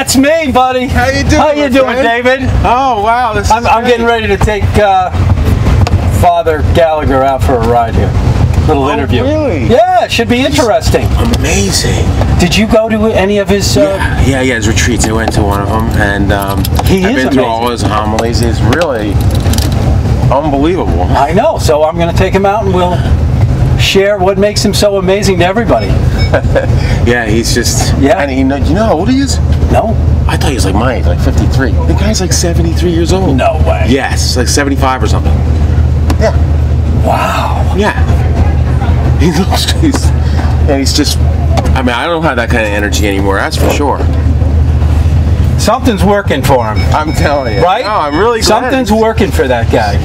That's me, buddy. How you doing? How you doing, David? Oh wow, this I'm getting ready to take Father Gallagher out for a ride here. Little interview. Really? Yeah, it should be interesting. Amazing. Did you go to any of his? Yeah, his retreats. I went to one of them, and I've been through all his homilies. It's really unbelievable. I know. So I'm going to take him out, and we'll share what makes him so amazing to everybody. Yeah, he's just. Yeah. And you know how old he is? No. I thought he was like my age, like 53. The guy's like 73 years old. No way. Yes, like 75 or something. Yeah. Wow. Yeah. He looks. He's just. I mean, I don't have that kind of energy anymore. That's for sure. Something's working for him. I'm telling you. Right? No, I'm really glad. Something's working for that guy.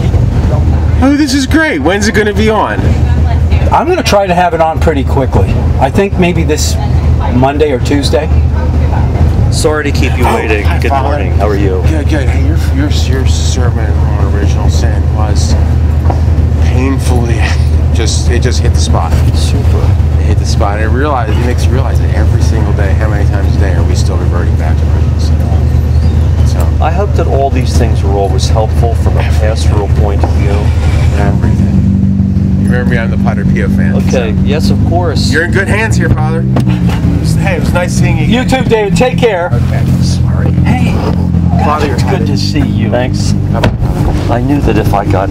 Oh, this is great. When's it going to be on? I'm going to try to have it on pretty quickly. I think maybe this Monday or Tuesday. Sorry to keep you waiting. Hi, Good Father. morning. How are you? Good. Hey, your sermon on original sin was painfully it just hit the spot. Super. It hit the spot. And it makes you realize that every single day, how many times a day are we still reverting back to original sin? So I hope that all these things were always helpful from a pastoral point of view. everything. You remember me? I'm the Padre Pio fan. Okay. So. Yes, of course. You're in good hands here, Father. Hey, it was nice seeing you. You too, David. Take care. Okay. Sorry. Hey. Father, It's good to see you. Thanks. I knew that if I got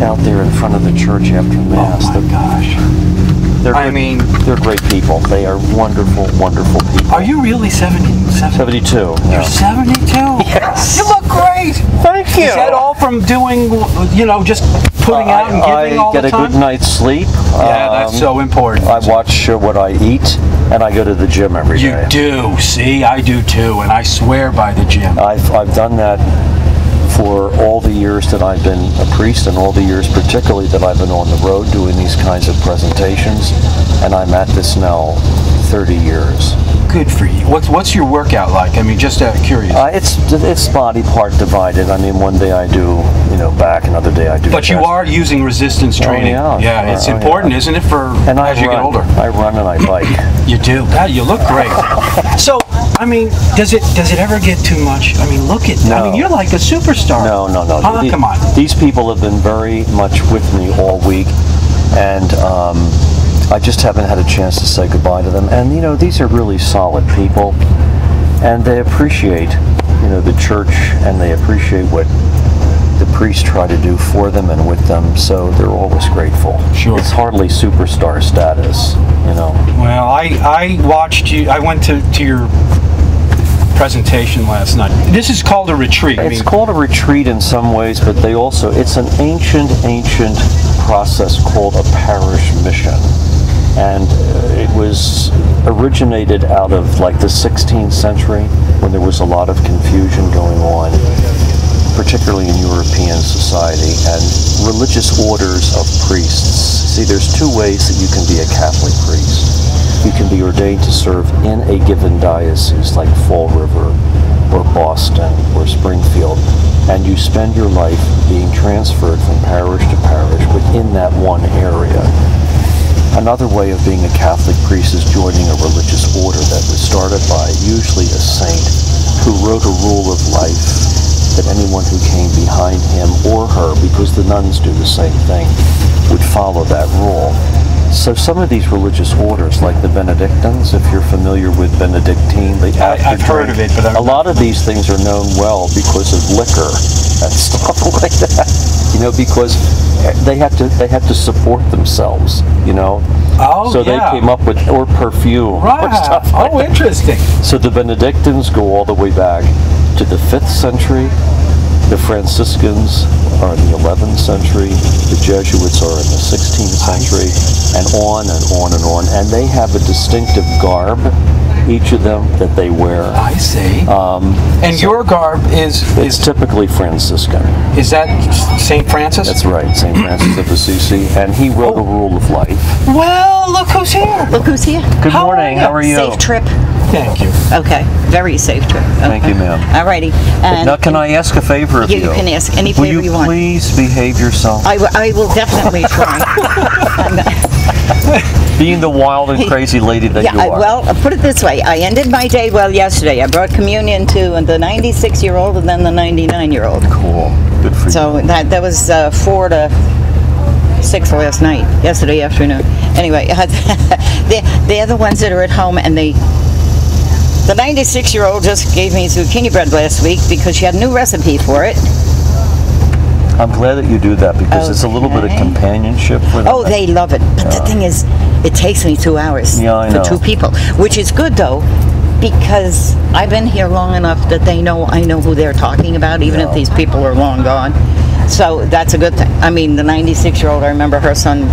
out there in front of the church after Mass, Oh my gosh. they're great people. They are wonderful, wonderful people. Are you really 77? 72. You're Yeah. 72? Yes. You look great. Thank you. Is that all from doing, just putting out and giving all the time? I get a good night's sleep. Yeah, that's so important. I watch what I eat, and I go to the gym every day. You do. See, I do too, and I swear by the gym. I've done that for all the years that I've been a priest, and all the years particularly that I've been on the road doing these kinds of presentations, and I'm at this now 30 years. Good for you. What's your workout like? I mean, just curious. It's body part divided. I mean, one day I do, back, another day I do But chest. you are using resistance training. Yeah. It's important, isn't it, for as you get older? I run and I bike. You do. God, you look great. So, I mean, does it ever get too much? I mean, look at. No. I mean, you're like a superstar. No. Come on. These people have been very much with me all week, and I just haven't had a chance to say goodbye to them. And these are really solid people, and they appreciate the church, and they appreciate what the priests try to do for them and with them. So they're always grateful. Sure. It's hardly superstar status, Well, I watched you. I went to your presentation last night. This is called a retreat. It's called a retreat in some ways, but it's an ancient process called a parish mission. And it was originated out of like the 16th century, when there was a lot of confusion going on, particularly in European society, and religious orders of priests. See, there's two ways that you can be a Catholic priest. You can be ordained to serve in a given diocese like Fall River or Boston or Springfield, and you spend your life being transferred from parish to parish within that one area. Another way of being a Catholic priest is joining a religious order that was started by usually a saint who wrote a rule of life that anyone who came behind him or her, because the nuns do the same thing, would follow that rule. So some of these religious orders, like the Benedictines, if you're familiar with Benedictine, I've heard of it, but a lot of these things are known well because of liquor and stuff like that. Because they had to support themselves. Oh, so they came up with or perfume or stuff like that. Interesting. So the Benedictines go all the way back to the 5th century. The Franciscans are in the 11th century. The Jesuits are in the 16th century, and on and on and on. And they have a distinctive garb, each of them, that they wear. I see. And your garb is typically Franciscan. Is that St. Francis? That's right, St. Francis of Assisi, and he wrote a rule of life. Well, look who's here. Look who's here. Good morning. How are you? Safe trip. Thank you. Okay, very safe trip. Okay. Thank you, ma'am. Alrighty. Now, can I ask a favor of you? You can ask any favor you want. Will you please behave yourself? I will definitely try. Being the wild and crazy lady that you are. Well, put it this way. I ended my day well yesterday. I brought communion to the 96-year-old and then the 99-year-old. Cool. Good for you. So that was 4 to 6 last night, yesterday afternoon. Anyway, they're the ones that are at home, and the 96-year-old just gave me zucchini bread last week because she had a new recipe for it. I'm glad that you do that because it's a little bit of companionship for them. Oh, they love it. But the thing is, it takes me 2 hours for 2 people, which is good though, because I've been here long enough that I know who they're talking about, even if these people are long gone. So that's a good thing. I mean, the 96-year-old, I remember her son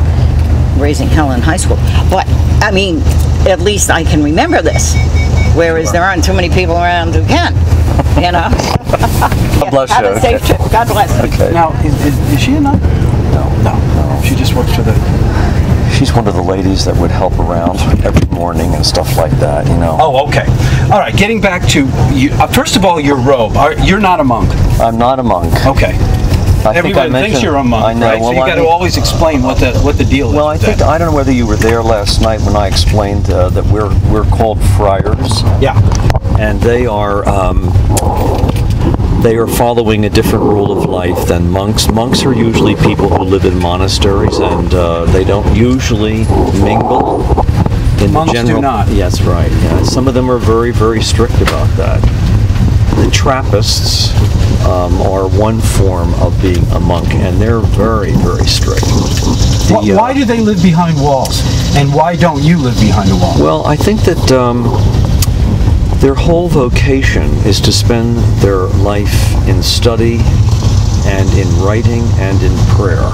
raising hell in high school. But, I mean, at least I can remember this. Whereas there aren't too many people around who can, you know. God bless Have you. a safe trip. God bless. Okay. Now, is she a nun? No. She just works for the... She's one of the ladies that would help around every morning and stuff like that, you know. Oh, okay. All right, getting back to you. First of all, your robe. You're not a monk. I'm not a monk. Okay. I Everybody thinks you're a monk, I know. right? Well, so you got to always explain what the deal is. Well, I think I don't know whether you were there last night when I explained that we're called friars. Yeah. And they are following a different rule of life than monks. Monks are usually people who live in monasteries, and they don't usually mingle. Monks do not. Yes, right. Yeah. Some of them are very, very strict about that. The Trappists are one form of being a monk, and they're very, very strict. Why do they live behind walls, and why don't you live behind the wall? Well, I think that their whole vocation is to spend their life in study and in writing and in prayer.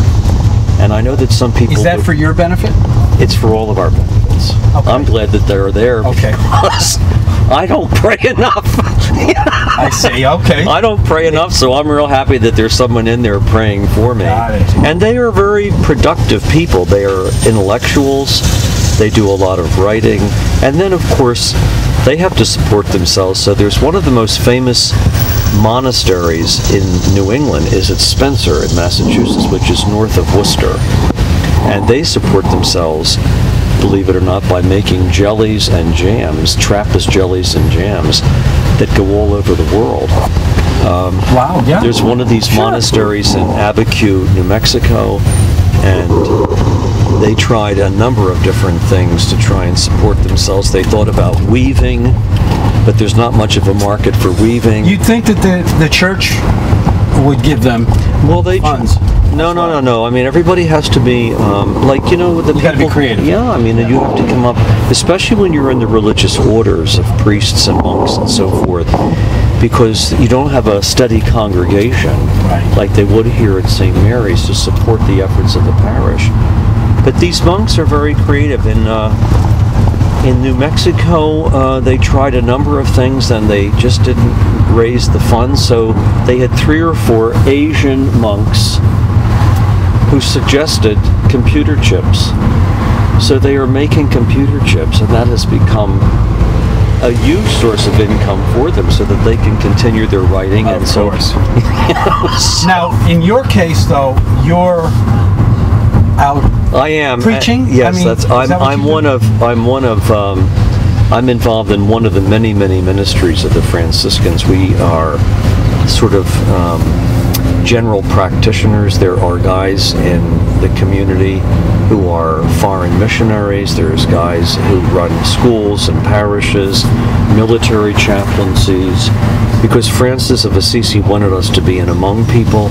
And I know that some people... Is that for your benefit? It's for all of our benefits. Okay. I'm glad that they're there because I don't pray enough. I see, okay. I don't pray enough, so I'm real happy that there's someone in there praying for me. Got it. And they are very productive people. They are intellectuals. They do a lot of writing. And then, of course, they have to support themselves. So there's one of the most famous monasteries in New England is at Spencer in Massachusetts, which is north of Worcester. And they support themselves, believe it or not, by making jellies and jams, Trappist jellies and jams, that go all over the world. Wow, yeah. There's one of these monasteries in Abiquiu, New Mexico, and they tried a number of different things to try and support themselves. They thought about weaving, but there's not much of a market for weaving. You'd think that the church would give them funds. No. I mean, everybody has to be the You got to be creative. Yeah, I mean, you have to come up, especially when you're in the religious orders of priests and monks and so forth, because you don't have a steady congregation like they would here at St. Mary's to support the efforts of the parish. But these monks are very creative. In New Mexico, they tried a number of things and they just didn't raise the funds, so they had 3 or 4 Asian monks who suggested computer chips. So they are making computer chips, and that has become a huge source of income for them so that they can continue their writing. Of course. Now, in your case, though, you're out I am preaching. Yes, I'm involved in one of the many ministries of the Franciscans. We are sort of general practitioners. There are guys in the community who are foreign missionaries. There's guys who run schools and parishes, military chaplaincies, because Francis of Assisi wanted us to be in among people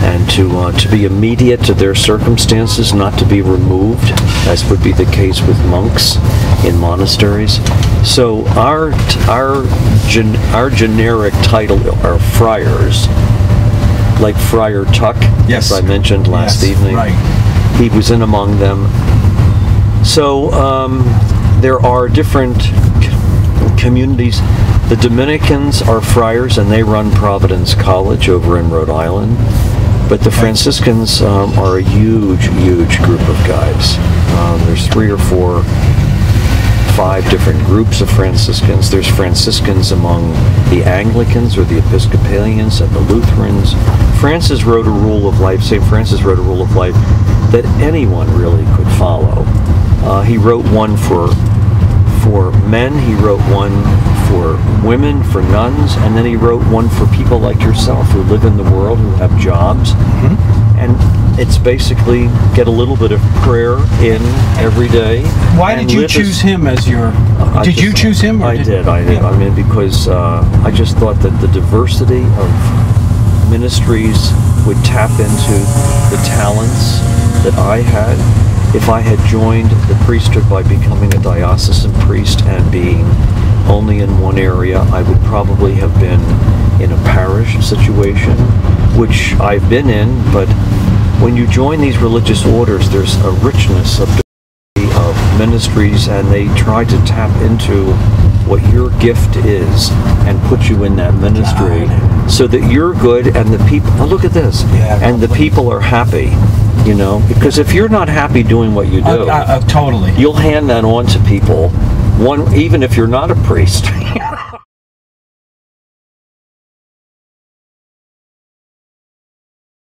and to be immediate to their circumstances, not to be removed, as would be the case with monks in monasteries. So our generic title are friars, like Friar Tuck, yes, as I mentioned last evening. Right. He was in among them. So there are different communities. The Dominicans are friars, and they run Providence College over in Rhode Island. But the Franciscans are a huge group of guys. There's 3 or 4, 5 different groups of Franciscans. There's Franciscans among the Anglicans or the Episcopalians and the Lutherans. Francis wrote a rule of life, St. Francis wrote a rule of life that anyone really could follow. He wrote one for men, he wrote one for women, for nuns, and then he wrote one for people like yourself who live in the world, who have jobs. And it's basically get a little bit of prayer in every day. Why did you choose him as your... Did you choose him? I did. I mean, because I just thought that the diversity of ministries would tap into the talents that I had. If I had joined the priesthood by becoming a diocesan priest and being only in one area, I would probably have been in a parish situation, which I've been in, but when you join these religious orders, there's a richness of ministries, and they try to tap into what your gift is and put you in that ministry so that you're good and the people, oh, look at this, and the people are happy, you know, because if you're not happy doing what you do, totally, you'll hand that on to people, even if you're not a priest.